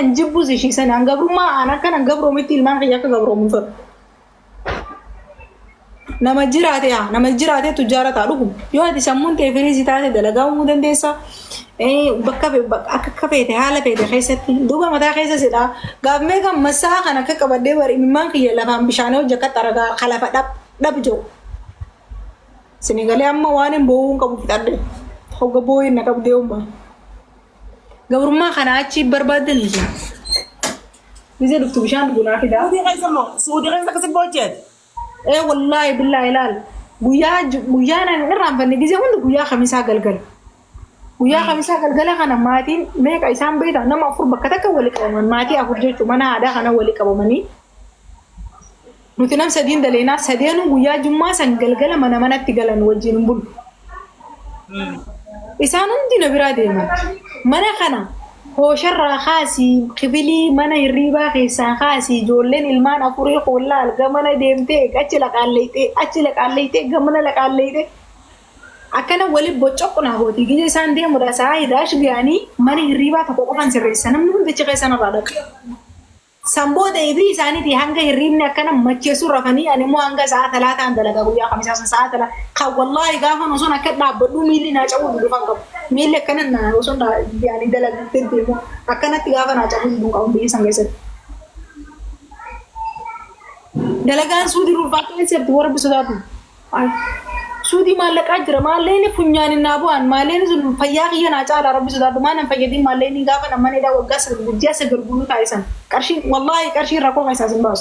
نجيبه زي شيء سنة قبل ما أنا كان قبل مثل ما هي قبل مفر nama jiraate tujjaara taadhugu yoo ati sammuun ta'e firii taate dalagaa uumuu dandeessa bakka akka feete haala feete keessatti duuba mataa keessa sidha gaafmee kan masaa kan akka qabadhee bari imimmaan kiyya lafaan bishaanii hojjekatti aragaa kalafa dhab jiru sinigalee amma waan hin boo'uun qabu fixadhe hogga boo'in na qabdee uumaa gabrummaa kana achi barbaadanii jira biyya dhuftu bishaan dhugunaa fidaa suudii keessa kasi boocheeti. والله بالله لال بويا أنا نرام فني جزء من بويا خميسة قلقل بويا خميسة قلقل أنا ماتين ميك إنسان بيت أنا ما أفر بكتك ولا كمان ماتي أفر جيت وما أنا هذا أنا ولا كماني نتنام سدين دلنا سدين بويا جمعة سنقلقل mana تقلن وجين بول إنسان عندنا برادي mana خنا هو شر خاسي قبلي من الربا خيسان خاسي جولين المان أفريق ولا الجمل ديمتك أشلك عليتك جمل لك عليتك أكنا ولي بتشوفنا هو تيجي سان دي مراسا إداش بياني من الربا تقوم عن سر السنة من بتشجع سنة بعدك سامبو دايبي ساني تي هنگا الربنا كنا متجسور رفني أنا مو هنگا ساعة ثلاثة عند لك أبويا خمسة ساعة ثلاثة خا والله قافنا نصنا كنا بدو ميلي ناجعون دفعنا ميلي كنا نصنا يعني دلك تنتمو أكنا تقافنا ناجعون دفعنا أو بيجي سانجسر دلكان سودي رفاقين سير دوار بسوداتو سودي مالك أجر مالين فنيان النابوان مالين زل فياقي ناجع ربي سوداتو ما نفيدين مالين قافنا ما ندا وقصر بجاس قربونو تايسان كرشين والله كرشين ركوع أساسا باس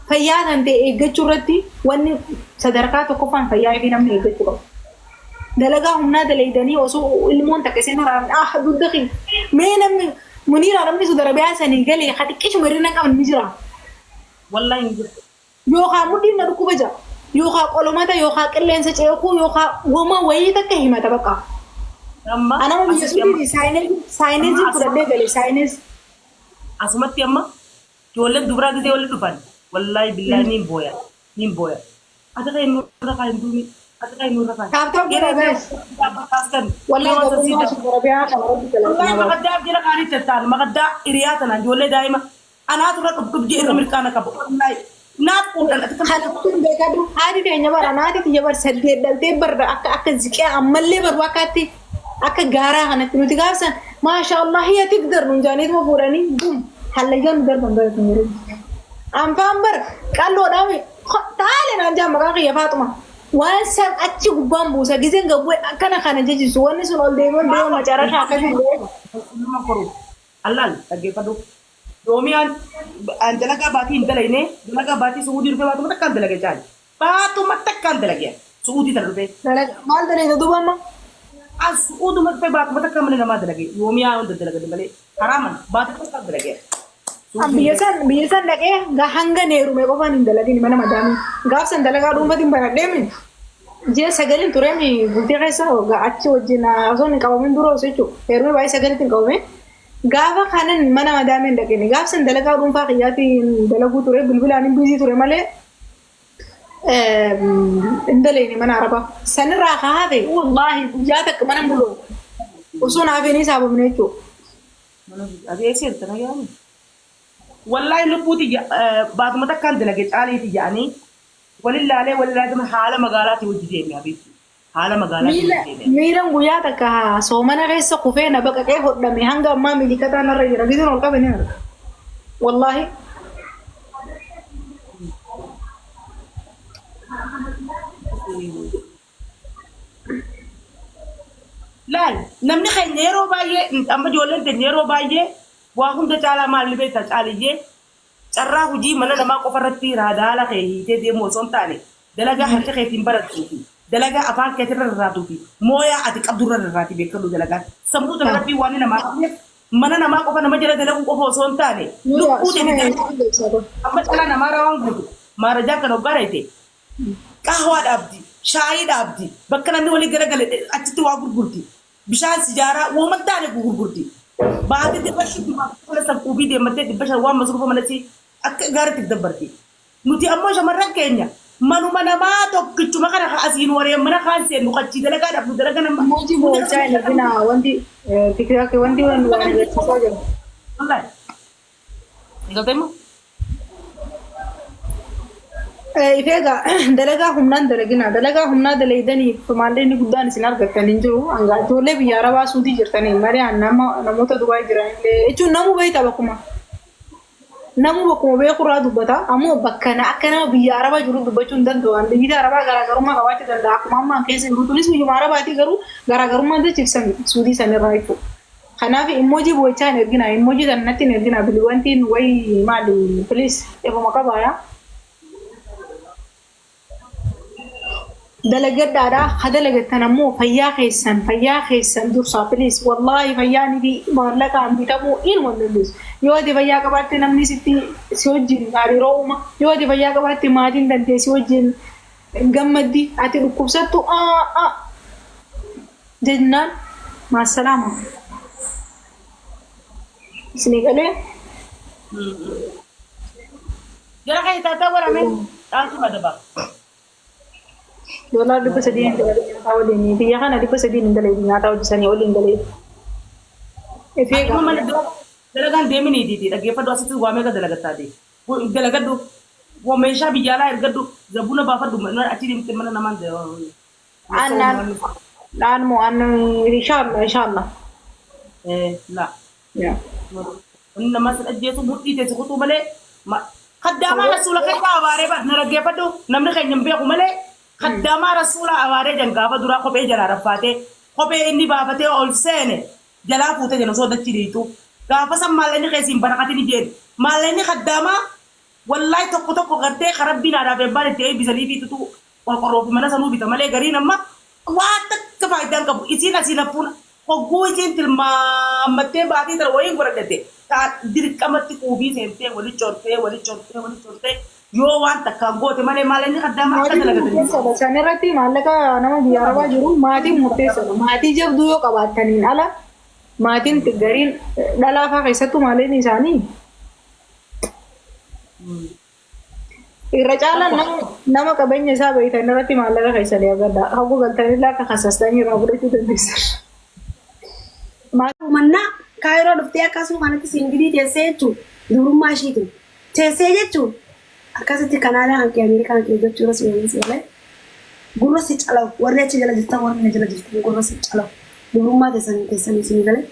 فياض أنت إيجاد شرطي واني صدركات وكفان فياض فينا من إيجاد شرط دلقاهم نادى ليدني وسو المون تكسين رام دود دقيق مين منير رمي صدر بياسني قال لي خدي كيش مرينا كمان مجرا والله إنجز يوخا مدين نركو بجا يوخا قلوماتا يوخا كلين سجيكو يوخا وما ويتا كهيما تبقى أنا ما بيسوني ساينز يفرد ده ساينز أسمت يا أما جولك دبرة دي جولك دفن والله بالله نيم بويا أتكلم إنه ركع إندومي أتكلم إنه ركع كابتن كرابيس والله ما قد جاب جرا كاري تتان ما قد إرياتنا جولك دائما أنا أتوقع كبجي أمريكانا كبو والله ناقود أنا خلقتهم بكادو هذه تيجي برا نادي تيجي برا سديد دلتي برا أك زكية عملي بروقاتي أك جارا أنا تنو تقابسن ما شاء الله هي تقدر من جانب مفوراني بوم هلا جان قدر بندر تمرد أم فامبر قالوا دامي تعال نرجع مكانك يا فاطمة وانسان أتشي قبام بوسا جزين قبوي كنا خانة جيجي سواني سنول ديمون ما جارا شاكا في الله تجي فدو روميان أنت لك باتي أنت لينه لك باتي سعودي رفيع باتو متكان دلقة جاني باتو متكان دلقة سعودي ترفيه مال دلقة دوبا ما سعودي متكان باتو متكان من ما دلقة روميان أنت دلقة دلقة حراما باتو متكان دلقة biyasan lagi gahanga neru me bapa ninda lagi ni mana madami gafsan dalaga rumah tim barak demin je sagalin turemi buti kaisa ga accho jina ason kawamin duro sechu erme bai sagalin tin kawme gafa kanan mana madami lagi ni gafsan dalaga rumah khiyati dalagu ture bulbulani bizi ture male indale ni mana araba sanra khade wallahi jatak mana bulo usun aveni sabu menecho abi esir tanaya والله لبوتي بعد ما تكلم دلقيت عليه تجاني ولله عليه ولله لازم حالة مقالاتي وجديني يا بيتي حالة مقالاتي ميران قوياتا كها صومنا غير سقوفينا بقى كيف قدامي هنگا ما ملي كتانا الرجل رجل نلقى بنير والله لا نمني خي نيرو بايه أما جولن تنيرو بايه واهم تجعل مال البيت تجعليه تراه جي من لما قفرتي هذا لا خي تدي موسون تاني دلقا حتى خي تنبرد فيه دلقا أفان كتر الراتو فيه مويا أتك أبدور الراتي بيكلو دلقا سموت الراتي واني نما من نما قفنا مجرى دلقا قفوسون تاني لقود دي أما تلا نما روان بودو ما رجاك نوغاريتي قهوة أبدي شاهد أبدي بكنا نولي غرغل أتتوا غرغرتي بشان سجارة ومداني غرغرتي بعد دبشة كل سبوبي دي متى دبشة وام مسكوبة منتي أكغارة تدبرتي نوتي أما جمرة كينيا منو منا ما توك كم كنا خاسين وريا منا خاسين نقطي دلقا دبلو دلقا نما موجي موجي لبنا وندي فكرة كي وندي wallahi galtaymo ifeega dalagaa humnaan dalagina dalagaa humnaa dalaydanii maallee inni guddaan isin argattan hin jiru hanga ijoollee biyya arabaa suutii jirtanii malee namoota dubaay jiran illee jechuun namuu beekta bakkuma namuu bakkuma beekuraa dubbata ammoo bakka akka nama biyya arabaa jiru dubbachuu hin danda'u biyya arabaa garaagarummaa qabaachuu danda'a akkuma ammaan keessa jiru tunis biyyuma arabaatii garuu garaagarummaan dachifsan suutii sanirraa jechuudha. Kanaaf immoojii bu'achaa hin ergina immoojii sana natti hin ergina biliwantiin wayii maali piliis efuma qabaayaa. Dalagaddaadhaa ha dalagattan ammoo fayyaa keessan dursaa piliis wallaahi fayyaan fi maallaqaan bitamuu ilma dandeessu yoo ati fayyaa qabaatte namni si wajjin hariiroo uuma yoo ati fayyaa qabaatte maatiin dantee si wajjin gammaddi ati dhukkubsattu jennaan maasalaama isinii galee jara kan taataa warame taatu madaba Dolar 300 nyaata waliin biyya kana 300 dalagii nyaata hojjetanii waliin dalagii. Akkuma mana dalagaan deemini diti dhaggeeffadhu asitti waa meeqa dalagataa dee dalagadhu waa meeshaa biyya alaa ergadhu zabuna baafadhu achi deemtee mana namaan Naan moo annan inshallah. La. Ya. Inni nama si dhaggeessu mudhii teessi kutuu malee kaddaamaa rasuula keessa abaaree na dhaggeeffadhu namni keenya hin beeku malee. Kaddama Rasula aware janggafa dura kophee jala raffaatee kophee inni baafatee ol seene jalaa fuutee jenna soo dachiriitu gaafa san maallenni keessiin barakatini jeen maallenni kaddama wallahi tokko gartee karabbiin aadaaf eebbaan itti eebbisanii fiitutu qorqorroo fi mana sanuu bita malee gariin amma waa takka faayidaan qabu isiin asii laffuun hogguu isiin tilmaammattee baatii tara wayiin godhadhate dirqamatti quubii seentee wali cortee yoo waan takkaan goote malee maallenni kaddama akka dalagatanii. Sanirratti maallaqa nama biyya arabaa jiru maatiin murteessadha. Maatii jabduu yoo qabaataniin ala maatiin gariin dhalaafaa keessattuu maalleen isaanii irra caalaan nama qabeenya isaa beektan irratti maallaqa keessanii agarra. Hawwa galtanii akka kasastanii irraa fudhachuu dandeessan. Mannaa kaayiroo dhuftee akkasuma kanatti siingilii teessee jechuun durummaa ishiitu teessee jechuun. Akkasitti Kanaadaa hanqee Ameerikaa hanqee jechuudha si'oomni si'oomee gurra si calawu warri achi jala jirtan warri na jala jirtan gurra si calawu durummaa teessanii isin galee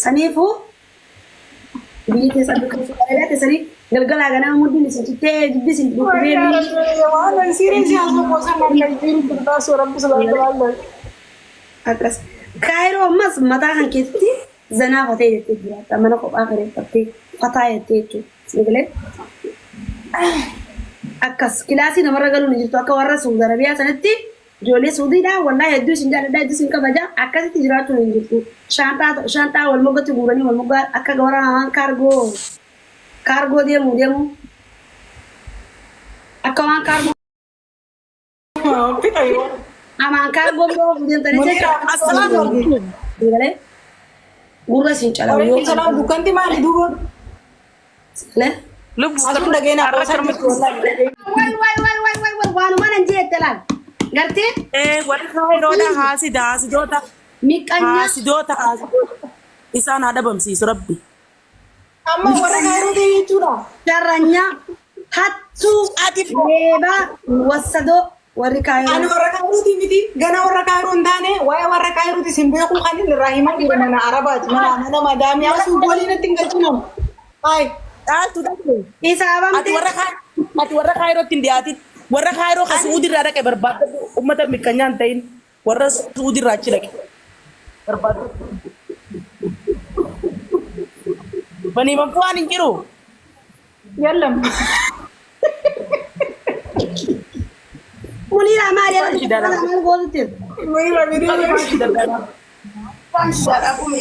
saniifuu biyyi teessan bareedaa teessanii galgalaa ganaa muddiin isin cittee jibbisin dhukkubee waan siiriisii haasoo qoosan akka jiru turtaasoo rabbi sallallahu akkas kaayiroo ammas mataa kan keessatti zanaafatee jettee jiraata mana kophaa kareeffattee fataa jettee jechuudha isin galee. Akkas kilaasii namarra galuun hin jirtu akka warra Saudi Arabiyaa sanatti ijoollee Saudiidhaa wallahi hedduu isin jaalladhaa hedduu isin kabaja akkasitti jiraachuun hin jirtu. Shaantaa wal moggatti guuranii wal moggaa akka warra hamaan kaargoo deemu akka waan kaargoo. Hamaan kaargoo biroo deemtanii jechuudha. Assalaamu alaikum. Gurra isin calawu yoo ta'u. Dukkanti maali duuba? Lubbu Asuma dhageenya qoosan waanuma nan jette laal gartee warri kaayiroodha haasidoota isaan haa dhabamsiisu rabbi. amma warra kaayirootii jechuudha. Darranyaa hattuu leebaa wassadoo warri kaayiroo. Ani warra kaayirootii miti gana warra kaayiroo hin taane waa'ee warra kaayirootii sin beekuu kan inni irraa himan jiru mana arabaati mana madaamiyaa suuqolii natti hin galchinamu. Dhaaltu dhabe. Isaabamte. Ati warra kaayirootti hin dhiyaatin. Warra kaayiroo kan Suudii irraa dhaqe barbaadatu uummata miqqanyaan ta'in warra Suudii irraa achi dhaqe barbaadatu. Bani manfuaan hin jiru. Yallam. Munira maali maal gootutti? Munira biduu.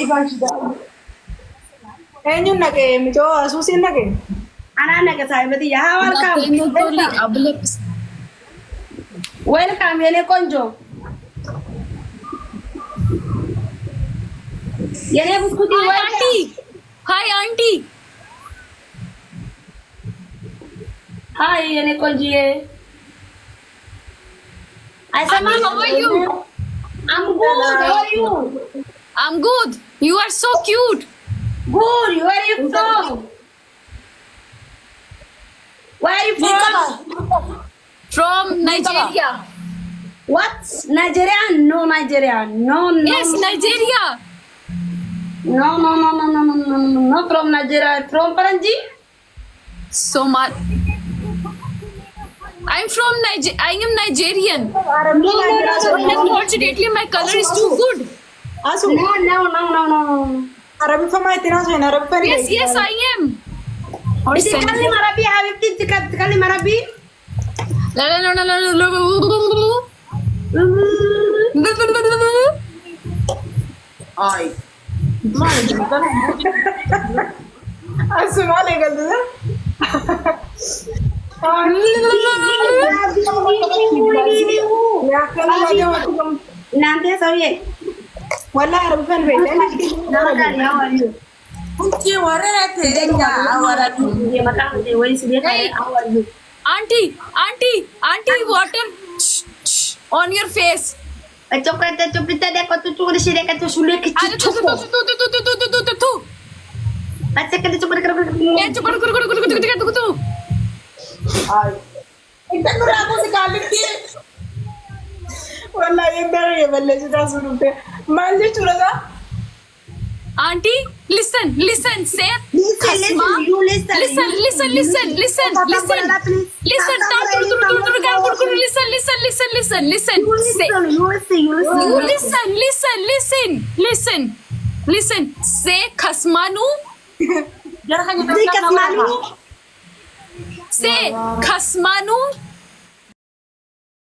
Ifaan shidaa. Eenyuun naqee mitoo asuusiin naqee? Anaan naqa saayibati yaa welcome. Welcome yene konjo. Yene buskuti welcome. Hi auntie. Hi yene konji ye. Auntie, how are you? I'm good. How are you? I'm good. You are so cute. Good. Where are you from? Where are you from? From Nigeria. What? Nigeria? No, Nigeria. No, no. Yes, Nigeria. No, no, no, no, no, no, no, no, not from Nigeria. From Paranji? I'm from Nigeria. I am Nigerian. अरबी no, no, But unfortunately, my color is too good. असू No, no, no, no, no. अरबी पण माहिती ना सोयन अरबी पण Yes, yes, I am. تتكلم عربي يا حبيبتي؟ تتكلم عربي؟ La la la la la la la. Ay. असू मला गलत Nanti saya. वल्ला अरबी पण भेटेल Nama kali how are you? Kunci warna terenya awara tu. Dia makan dia wait dia Hey. how are you? Auntie, water on your face. Coklat coklat dia kau tu di sini kau sulit Are kecil. tu. Baca kali coklat Eh, cepat tu. Ay. Kita tu aku sekali ti. वल्ला एकदम ये बल्ले से 10 रुपए मांझे चुरागा Auntie, listen, say Listen, you listen. Listen. Listen. Listen. Listen. Say Khasmanu. Jangan hanya Kasmanu. Say Khasmanu.